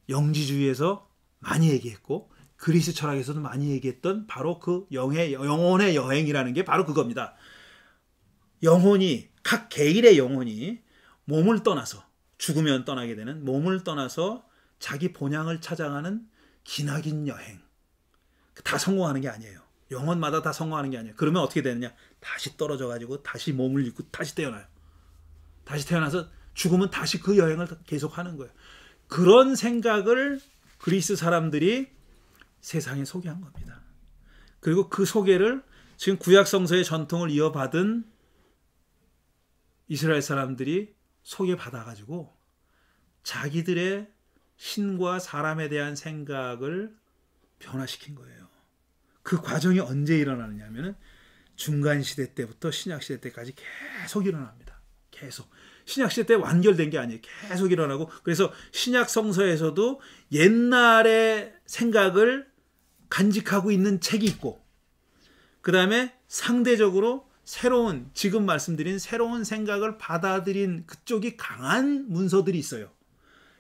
영지주의에서 많이 얘기했고 그리스 철학에서도 많이 얘기했던 바로 그 영혼의 여행이라는 게 바로 그겁니다. 영혼이, 각 개인의 영혼이 몸을 떠나서, 죽으면 떠나게 되는 몸을 떠나서 자기 본향을 찾아가는 기나긴 여행. 다 성공하는 게 아니에요. 영혼마다 다 성공하는 게 아니에요. 그러면 어떻게 되느냐? 다시 떨어져 가지고 다시 몸을 잃고 다시 태어나요. 다시 태어나서 죽으면 다시 그 여행을 계속하는 거예요. 그런 생각을 그리스 사람들이 세상에 소개한 겁니다. 그리고 그 소개를 지금 구약 성서의 전통을 이어받은 이스라엘 사람들이 소개받아 가지고 자기들의 신과 사람에 대한 생각을 변화시킨 거예요. 그 과정이 언제 일어나느냐 하면은 중간 시대 때부터 신약 시대 때까지 계속 일어납니다. 계속. 신약 시대 때 완결된 게 아니에요. 계속 일어나고, 그래서 신약 성서에서도 옛날의 생각을 간직하고 있는 책이 있고, 그 다음에 상대적으로 새로운, 지금 말씀드린 새로운 생각을 받아들인 그쪽이 강한 문서들이 있어요.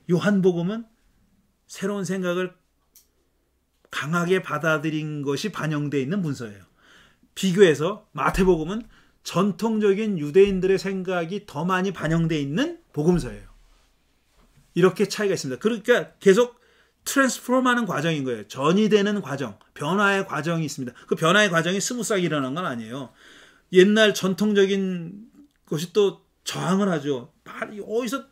요한복음은 새로운 생각을 강하게 받아들인 것이 반영되어 있는 문서예요. 비교해서 마태복음은 전통적인 유대인들의 생각이 더 많이 반영되어 있는 복음서예요. 이렇게 차이가 있습니다. 그러니까 계속 트랜스폼하는 과정인 거예요. 전이되는 과정, 변화의 과정이 있습니다. 그 변화의 과정이 스무스하게 일어난 건 아니에요. 옛날 전통적인 것이 또 저항을 하죠. 어디서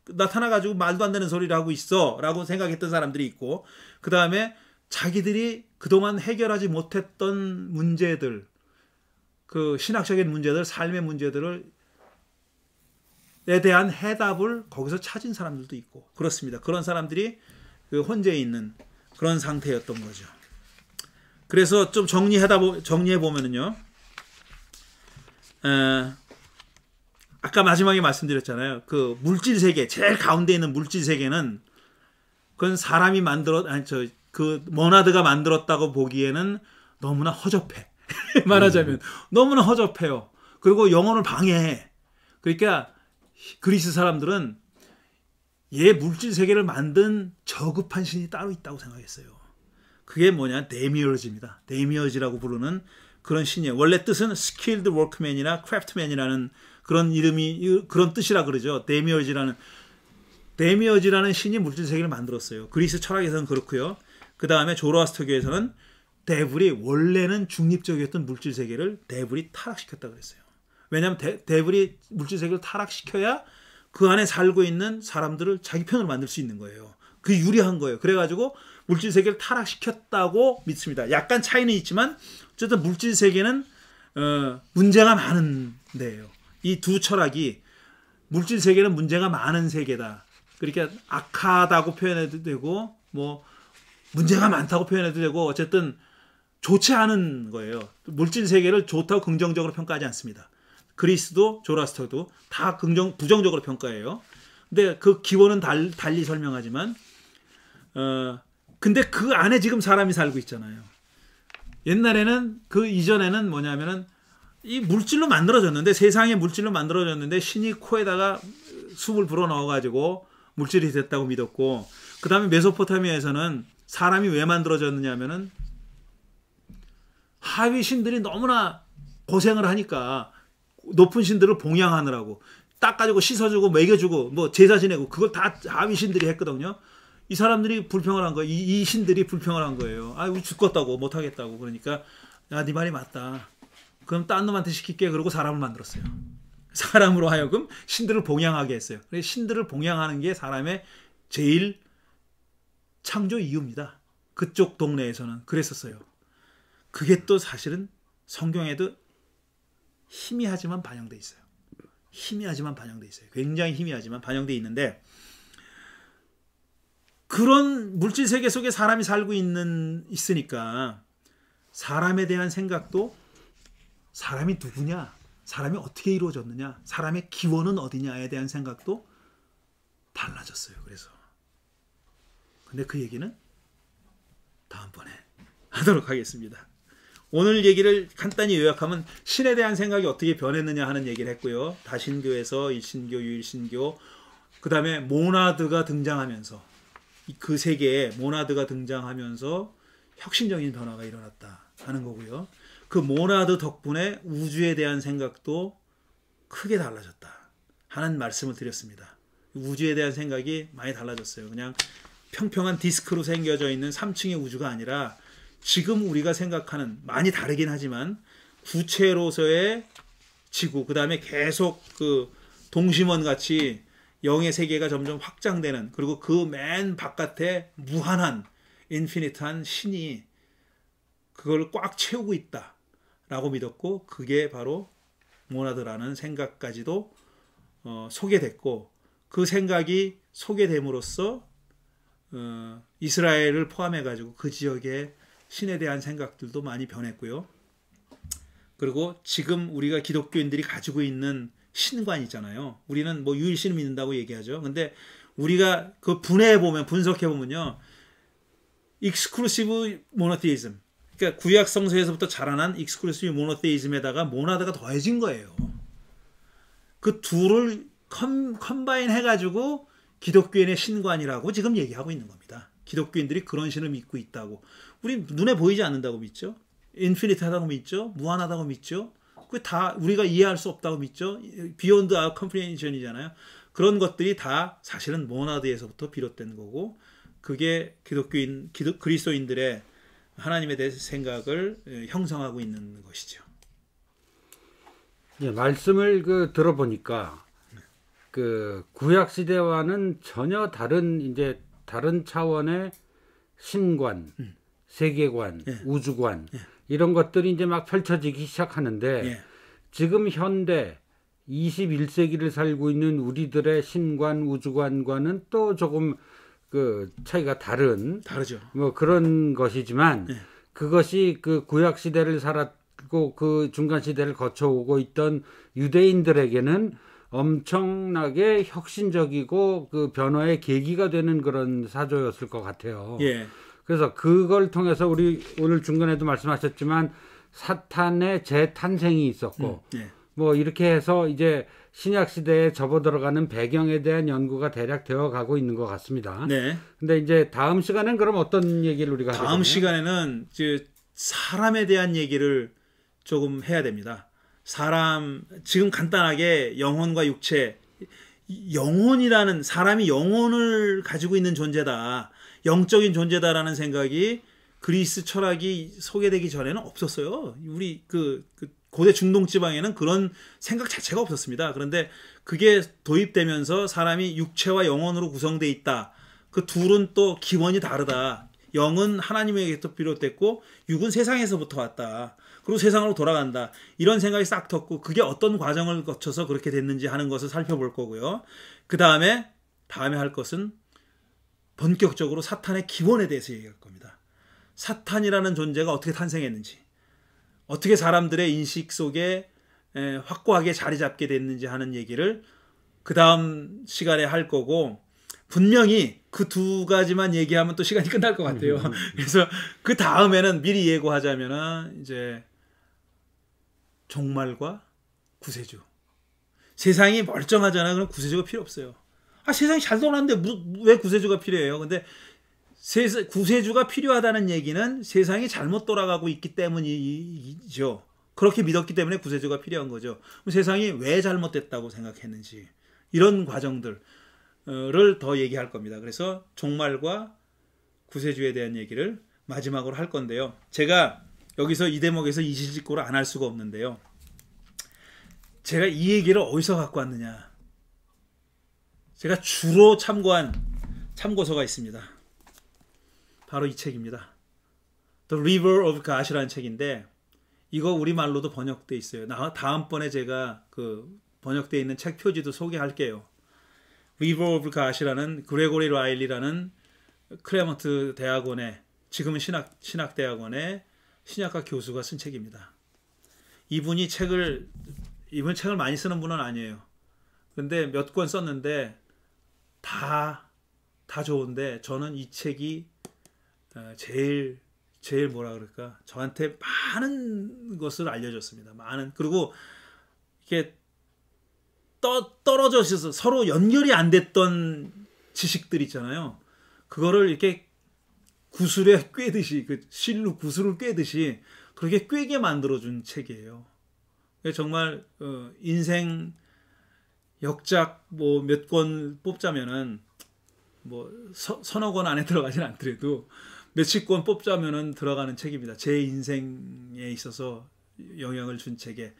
나타나가지고 말도 안 되는 소리를 하고 있어 라고 생각했던 사람들이 있고, 그 다음에 자기들이 그동안 해결하지 못했던 문제들, 그 신학적인 문제들, 삶의 문제들에 대한 해답을 거기서 찾은 사람들도 있고 그렇습니다. 그런 사람들이 그 혼재해 있는 그런 상태였던 거죠. 그래서 좀 정리해 보면은요, 아까 마지막에 말씀드렸잖아요. 그 물질 세계, 제일 가운데 있는 물질 세계는 그건 사람이 그 모나드가 만들었다고 보기에는 너무나 허접해. 말하자면 너무나 허접해요. 그리고 영혼을 방해해. 그러니까 그리스 사람들은 얘 물질 세계를 만든 저급한 신이 따로 있다고 생각했어요. 그게 뭐냐? 데미어즈입니다. 데미어즈라고 부르는 그런 신이에요. 원래 뜻은 skilled workman이나 craftman이라는 그런 이름이, 그런 뜻이라 그러죠. 데미어즈라는 신이 물질 세계를 만들었어요. 그리스 철학에서는 그렇고요. 그 다음에 조로아스터교에서는 데블이 원래는 중립적이었던 물질 세계를 데블이 타락시켰다 그랬어요. 왜냐하면 데블이 물질 세계를 타락시켜야 그 안에 살고 있는 사람들을 자기 편으로 만들 수 있는 거예요. 그게 유리한 거예요. 그래가지고 물질 세계를 타락시켰다고 믿습니다. 약간 차이는 있지만 어쨌든 물질 세계는 문제가 많은 데예요. 이 두 철학이 물질 세계는 문제가 많은 세계다. 그러니까 악하다고 표현해도 되고 뭐 문제가 많다고 표현해도 되고 어쨌든 좋지 않은 거예요. 물질 세계를 좋다고 긍정적으로 평가하지 않습니다. 그리스도 조라스터도 다 부정적으로 평가해요. 근데 그 기원은 달리 설명하지만 근데 그 안에 지금 사람이 살고 있잖아요. 옛날에는 그 이전에는 뭐냐면은 이 물질로 만들어졌는데, 세상에 물질로 만들어졌는데 신이 코에다가 숨을 불어 넣어가지고 물질이 됐다고 믿었고, 그 다음에 메소포타미아에서는 사람이 왜 만들어졌느냐면은 하위 신들이 너무나 고생을 하니까 높은 신들을 봉양하느라고, 닦아주고 씻어주고 먹여주고 뭐 제사 지내고 그걸 다 하위 신들이 했거든요. 이 사람들이 불평을 한 거예요. 이 신들이 불평을 한 거예요. 아, 우리 죽겠다고 못하겠다고. 그러니까 야, 네 말이 맞다. 그럼 딴 놈한테 시킬게. 그러고 사람을 만들었어요. 사람으로 하여금 신들을 봉양하게 했어요. 그래서 신들을 봉양하는 게 사람의 제일 창조 이유입니다. 그쪽 동네에서는 그랬었어요. 그게 또 사실은 성경에도 희미하지만 반영돼 있어요. 희미하지만 반영돼 있어요. 굉장히 희미하지만 반영돼 있는데 그런 물질 세계 속에 사람이 살고 있으니까 사람에 대한 생각도 사람이 누구냐, 사람이 어떻게 이루어졌느냐, 사람의 기원은 어디냐에 대한 생각도 달라졌어요. 그래서 근데 그 얘기는 다음번에 하도록 하겠습니다. 오늘 얘기를 간단히 요약하면 신에 대한 생각이 어떻게 변했느냐 하는 얘기를 했고요. 다신교에서 일신교, 유일신교, 그 다음에 모나드가 등장하면서 그 세계에 모나드가 등장하면서 혁신적인 변화가 일어났다 하는 거고요. 그 모나드 덕분에 우주에 대한 생각도 크게 달라졌다 하는 말씀을 드렸습니다. 우주에 대한 생각이 많이 달라졌어요. 그냥 평평한 디스크로 생겨져 있는 3층의 우주가 아니라 지금 우리가 생각하는 많이 다르긴 하지만 구체로서의 지구, 그 다음에 계속 그 동심원 같이 영의 세계가 점점 확장되는, 그리고 그 맨 바깥에 무한한 인피니트한 신이 그걸 꽉 채우고 있다라고 믿었고, 그게 바로 모나드라는 생각까지도 소개됐고, 그 생각이 소개됨으로써 이스라엘을 포함해가지고 그 지역의 신에 대한 생각들도 많이 변했고요. 그리고 지금 우리가 기독교인들이 가지고 있는 신관 있잖아요. 우리는 뭐 유일신을 믿는다고 얘기하죠. 근데 우리가 그 분해해보면, 분석해보면요, 익스클루시브 모노테이즘, 그러니까 구약 성서에서부터 자라난 익스클루시브 모노테이즘에다가 모나드가 더해진 거예요. 그 둘을 컴바인 해가지고 기독교인의 신관이라고 지금 얘기하고 있는 겁니다. 기독교인들이 그런 신을 믿고 있다고. 우리 눈에 보이지 않는다고 믿죠. 인피니트하다고 믿죠. 무한하다고 믿죠. 그게 다 우리가 이해할 수 없다고 믿죠. Beyond our comprehension이잖아요. 그런 것들이 다 사실은 모나드에서부터 비롯된 거고, 그게 그리스도인들의 하나님에 대해서 생각을 형성하고 있는 것이죠. 예, 말씀을 들어보니까 그 구약 시대와는 전혀 다른 차원의 신관, 세계관, 예. 우주관, 예. 이런 것들이 이제 막 펼쳐지기 시작하는데, 예. 지금 현대 21세기를 살고 있는 우리들의 신관, 우주관과는 또 조금 그 차이가 다르죠. 뭐 그런 것이지만, 예. 그것이 그 구약 시대를 살았고 그 중간 시대를 거쳐오고 있던 유대인들에게는 엄청나게 혁신적이고 그 변화의 계기가 되는 그런 사조였을 것 같아요. 예. 그래서 그걸 통해서 우리 오늘 중간에도 말씀하셨지만 사탄의 재탄생이 있었고, 예. 뭐 이렇게 해서 이제 신약 시대에 접어들어가는 배경에 대한 연구가 대략 되어 가고 있는 것 같습니다. 네. 근데 이제 다음 시간엔 그럼 어떤 얘기를 우리가 하게 다음 되나요? 시간에는 이제 사람에 대한 얘기를 조금 해야 됩니다. 사람, 지금 간단하게 영혼과 육체, 영혼이라는, 사람이 영혼을 가지고 있는 존재다, 영적인 존재다라는 생각이 그리스 철학이 소개되기 전에는 없었어요. 우리 그 고대 중동 지방에는 그런 생각 자체가 없었습니다. 그런데 그게 도입되면서 사람이 육체와 영혼으로 구성되어 있다. 그 둘은 또 기원이 다르다. 영은 하나님에게서 비롯됐고 육은 세상에서부터 왔다. 그리고 세상으로 돌아간다. 이런 생각이 싹 텄고, 그게 어떤 과정을 거쳐서 그렇게 됐는지 하는 것을 살펴볼 거고요. 그 다음에 할 것은 본격적으로 사탄의 기원에 대해서 얘기할 겁니다. 사탄이라는 존재가 어떻게 탄생했는지, 어떻게 사람들의 인식 속에 확고하게 자리 잡게 됐는지 하는 얘기를 그 다음 시간에 할 거고, 분명히 그 두 가지만 얘기하면 또 시간이 끝날 것 같아요. 그래서 그 다음에는 미리 예고하자면은 이제 종말과 구세주. 세상이 멀쩡하잖아. 그럼 구세주가 필요 없어요. 세상이 잘 돌아가는데 왜 구세주가 필요해요? 근데 구세주가 필요하다는 얘기는 세상이 잘못 돌아가고 있기 때문이죠. 그렇게 믿었기 때문에 구세주가 필요한 거죠. 그럼 세상이 왜 잘못됐다고 생각했는지 이런 과정들을 더 얘기할 겁니다. 그래서 종말과 구세주에 대한 얘기를 마지막으로 할 건데요. 제가 여기서 이 대목에서 이실직고를 안 할 수가 없는데요. 제가 이 얘기를 어디서 갖고 왔느냐. 제가 주로 참고한 참고서가 있습니다. 바로 이 책입니다. The River of God이라는 책인데 이거 우리말로도 번역돼 있어요. 다음번에 제가 그 번역돼 있는 책 표지도 소개할게요. River of God이라는 그레고리 라일리라는 클레먼트 대학원의 지금은 신학대학원의 신약학 교수가 쓴 책입니다. 이분 책을 많이 쓰는 분은 아니에요. 근데 몇 권 썼는데 다 좋은데 저는 이 책이 제일 뭐라 그럴까 저한테 많은 것을 알려줬습니다. 그리고 이렇게 떨어져 있어서 서로 연결이 안 됐던 지식들 있잖아요. 그거를 이렇게 구슬에 꿰듯이 그 실로 구슬을 꿰듯이 그렇게 꿰게 만들어준 책이에요. 정말 인생 역작 뭐 몇 권 뽑자면은 뭐 서너 권 안에 들어가진 않더라도 몇십 권 뽑자면은 들어가는 책입니다. 제 인생에 있어서 영향을 준 책에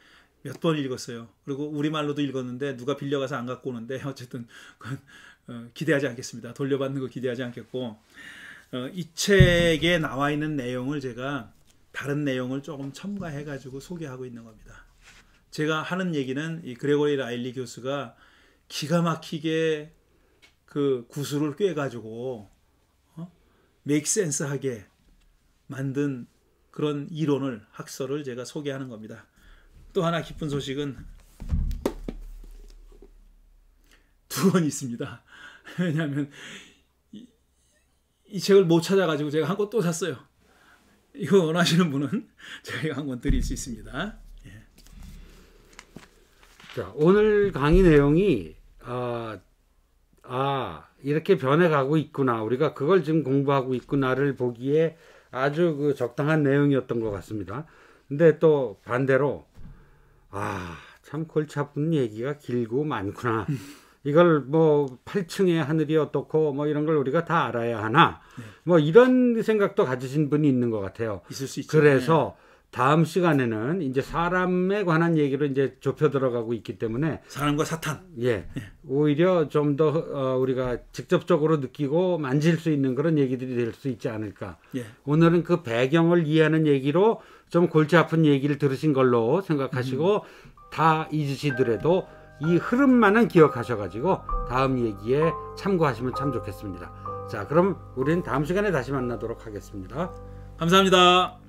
몇 번 읽었어요. 그리고 우리말로도 읽었는데 누가 빌려가서 안 갖고 오는데 어쨌든 기대하지 않겠습니다. 돌려받는 거 기대하지 않겠고 이 책에 나와 있는 내용을 제가 다른 내용을 조금 첨가해 가지고 소개하고 있는 겁니다. 제가 하는 얘기는 이 그레고리 라일리 교수가 기가 막히게 그 구슬을 꿰 가지고 make sense 하게 만든 그런 이론을 학설을 제가 소개하는 겁니다. 또 하나 기쁜 소식은 2권 있습니다. 왜냐하면 이 책을 못 찾아가지고 제가 한 권 또 샀어요. 이거 원하시는 분은 제가 한 권 드릴 수 있습니다. 예. 자, 오늘 강의 내용이 이렇게 변해가고 있구나, 우리가 그걸 지금 공부하고 있구나를 보기에 아주 그 적당한 내용이었던 것 같습니다. 근데 또 반대로 참 골치 아픈 얘기가 길고 많구나. 이걸 뭐 8층의 하늘이 어떻고 뭐 이런 걸 우리가 다 알아야 하나. 네. 뭐 이런 생각도 가지신 분이 있는 것 같아요. 있을 수 있죠. 그래서 다음 시간에는 이제 사람에 관한 얘기로 이제 좁혀 들어가고 있기 때문에 사람과 사탄. 예. 오히려 좀 더 우리가 직접적으로 느끼고 만질 수 있는 그런 얘기들이 될 수 있지 않을까. 예. 오늘은 그 배경을 이해하는 얘기로 좀 골치 아픈 얘기를 들으신 걸로 생각하시고 다 잊으시더라도 이 흐름만은 기억하셔가지고 다음 얘기에 참고하시면 참 좋겠습니다. 자, 그럼 우리는 다음 시간에 다시 만나도록 하겠습니다. 감사합니다.